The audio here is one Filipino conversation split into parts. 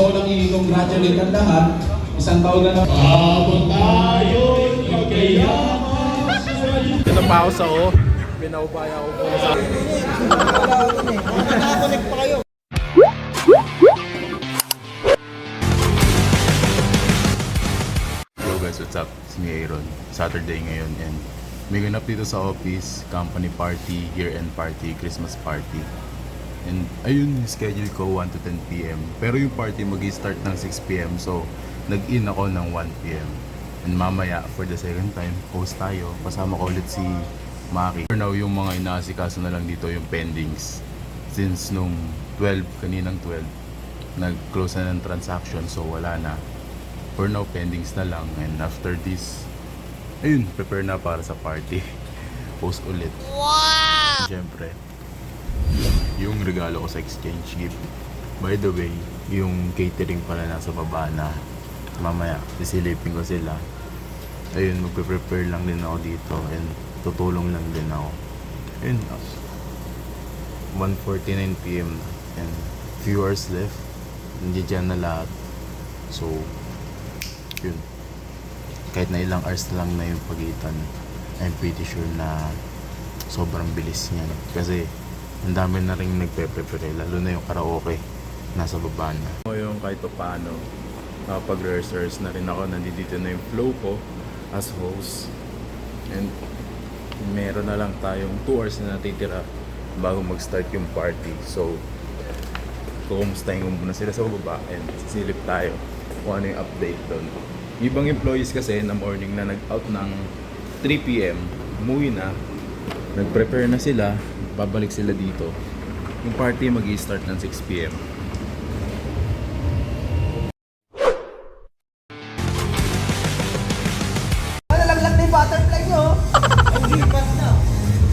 Ako lang i-congratulate ang lahat. Isang taon na naman. Habang tayo'y magkayaman. Ito pa ako sa O. Binaubaya ako po sa... Nakakonek pa kayo. Hello guys, what's up? It's me Aaron. Saturday ngayon and may ganap dito sa office, company party, year-end party, Christmas party. And ayun, schedule ko 1 to 10 p.m. Pero yung party mag-i-start ng 6 p.m. So, nag-in ako ng 1 p.m. And mamaya, for the second time, host tayo. Kasama ko ulit si Maki. For now, yung mga inaasikaso na lang dito yung pendings. Since nung 12, kaninang 12, nag-close na ng transaction. So, wala na. For now, pendings na lang. And after this, ayun, prepare na para sa party. Host ulit. Wow! Siyempre, yung regalo ko sa exchange gift. By the way, yung catering pala nasa baba na. Mamaya, sisilipin ko sila. Ayun, magpe-prepare lang din ako dito and tutulong lang din ako. Ayun, 1:49 p.m. and few hours left. Hindi dyan na lahat. So, yun. Kahit na ilang hours lang na yung pagitan, I'm pretty sure na sobrang bilis niyan. Kasi, ang dami na rin nagpe-prepare, lalo na yung karaoke nasa baba na. Yung kahit pa paano, pag-rehearse na rin ako, nandito na yung flow ko as host. And meron na lang tayong 2 hours na natitira bago mag-start yung party. So, kukumustahin ko muna sila sa baba and sisilip tayo kung ano yung update doon. Ibang employees kasi na morning na nag-out ng 3 p.m. umuwi na, nag-prepare na sila, babalik sila dito. Yung party mag-i-start ng 6 p.m. Nalaglag na yung butterfly nyo. Ang hipat na.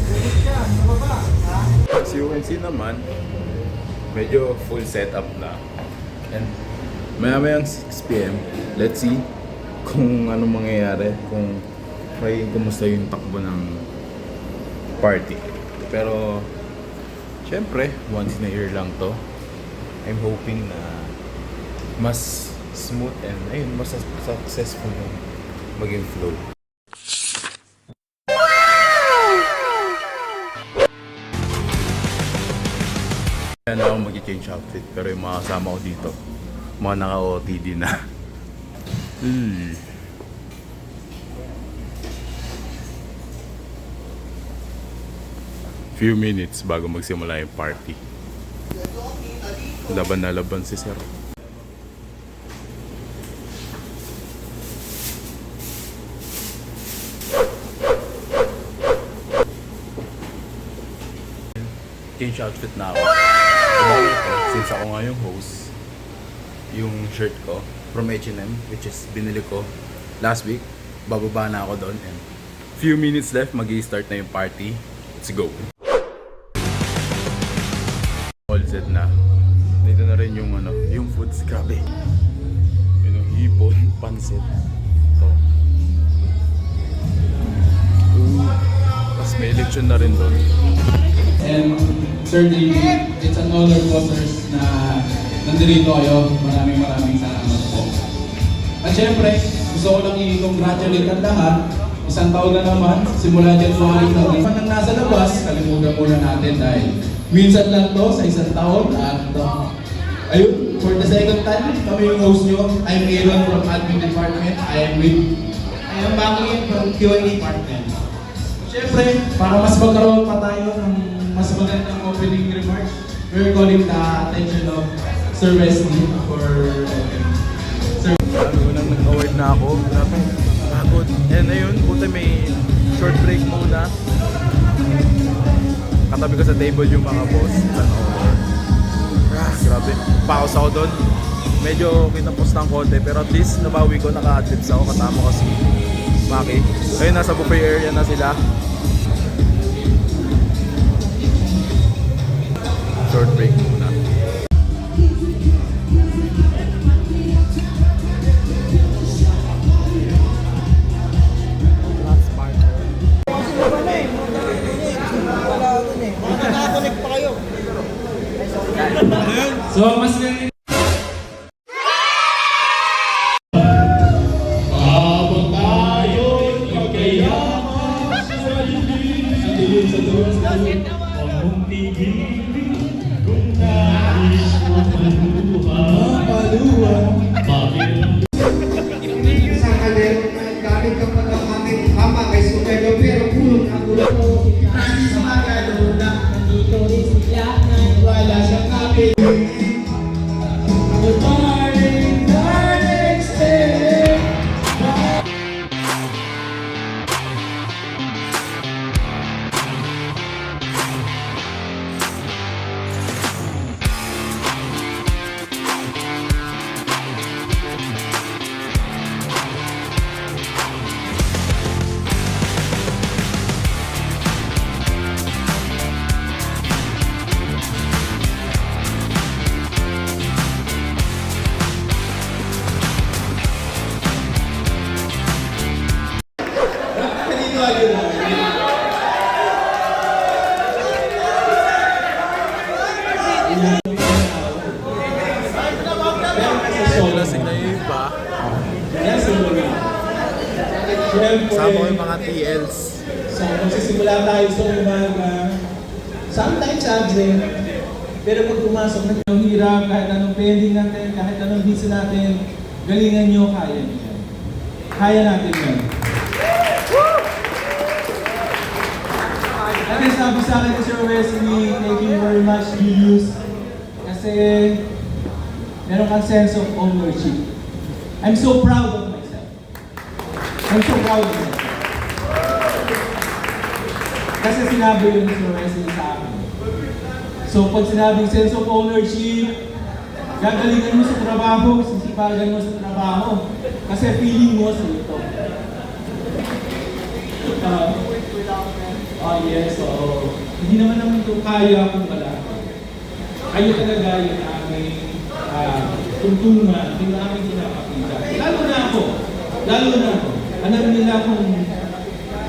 Ulit siya, sa baba. Ha? As you can see naman, medyo full setup na. And maya-mayang 6 p.m. Let's see kung ano mangyayari, kung kumusta yung takbo ng party. Pero syempre, once in a year lang to. I'm hoping na mas smooth and ayun, mas successful yung maging flow. Kaya na ako mag-change outfit, pero yung mga kasama ko dito, mga naka-OTD na. Few minutes bago magsimula yung party. Laban na laban si Sir. Change outfit na ako. Since ako nga yung host, yung shirt ko from H&M, which is binili ko last week, bababa na ako doon and few minutes left, mag-i-start na yung party. Let's go! All set na. Dito na rin yung yung foods, grabe. Yun yung hipon, pansit. Ito. Tapos may election na rin doon. And Sir JB, it's an honor po sir na nandito kayo. Maraming salamat po. At syempre, gusto ko lang i-congratulate ang lahat. Isang taon na naman, simula January na rin. Nang nasa labas, kalimutan muna natin dahil minsan lang to sa isang taon. At ayun, for the second time, kami yung host nyo. I'm Aaron from Admin Department. I am Maki from QA Department. Siyempre, para mas magkaroon pa tayo ng mas magandang opening remarks, we're calling the attention of Sir Wesley for Sir. Bago nang nag-award na ako, grabe, pagod. And ayun, buti may short break muna. Katabi ko sa table yung mga boss. Grabe, paus ako doon. Medyo kinapos ng konti, pero at least nabawi ko, naka-adlibs ako, kasama ko si Maki. Ayun, nasa buffet area na sila. Short break muna. Nakakonek pa kayo. So, mas solo. lasing na yung iba. Yan, solo na. Siyempre, Sama ko yung mga TLs. so, magsisimula tayo sa umaga. Sometimes absent. Pero pag pumasok na ang hirap, kahit anong pending natin, kahit anong busy natin, galingan nyo, kaya nyo yan. Kaya natin yan. At sabi sa akin ni Sir Wesley, thank you very much, Julius. Kasi meron kang sense of ownership. I'm so proud of myself. I'm so proud of myself. Kasi sinabi yun ni Sir Wesley sa akin. So pag sinabing sense of ownership, gagalingan mo sa trabaho, sisipagan mo sa trabaho. Kasi feeling mo sa ito. Oh yes, oo. Hindi naman ito kaya kung wala. Kayo talaga yung aming tuntungan, yung aming pinapakita. Lalo na ako. Alam nila kung,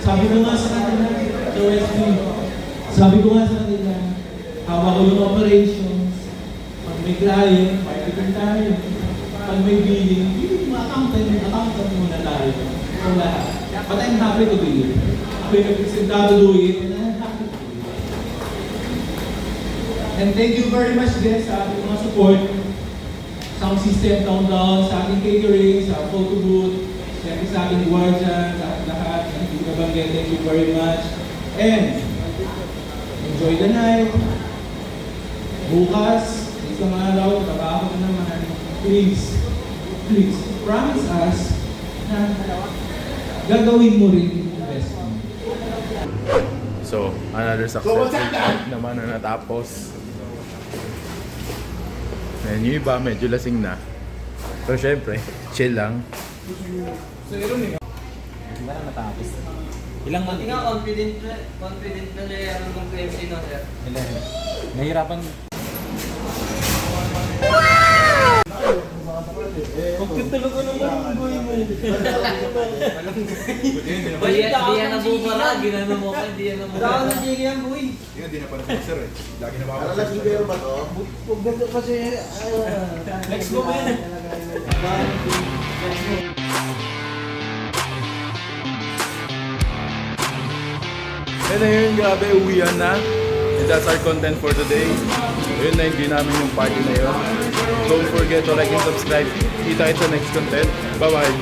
sabi ko nga sa kanila, sa OSP, sabi ko nga sa kanila, hawak ko yung operations, pag may client, marketing tayo, pag may billing, accountant muna tayo. Kung lahat. But I'm happy to do it. Ako'y nagpresentado do it, and I'm happy to do it. And thank you very much din sa ating mga support. Sound system, countdown, sa ating catering, sa photo booth, siyempre sa ating guardian, sa ating lahat. Thank you very much. And enjoy the night. Bukas, isang araw, trabaho na naman. Please, promise us na gagawin mo rin yung best mo. So, another successful night naman na natapos. And yung iba, medyo lasing na. Pero syempre, chill lang. Diba na matapos? Ilang Pati nga confident na siya yung ng KFC no, sir. Ilan? Nahirapan. Pagkita talaga naman ang boy mo. Di yan nabubara, ginano mo ka, di yan nabubara. Wala ka ng jig yan, boy. Yun, di na pa na sir eh. Lagi na Alas ko kayo ba to? Huwag ganito kasi. Let's go, man. And ayun, grabe, uwian na. And that's our content for today. Ayun na, hindi namin yung party na yun. Don't forget to like and subscribe. Kita kita next content. Bye-bye!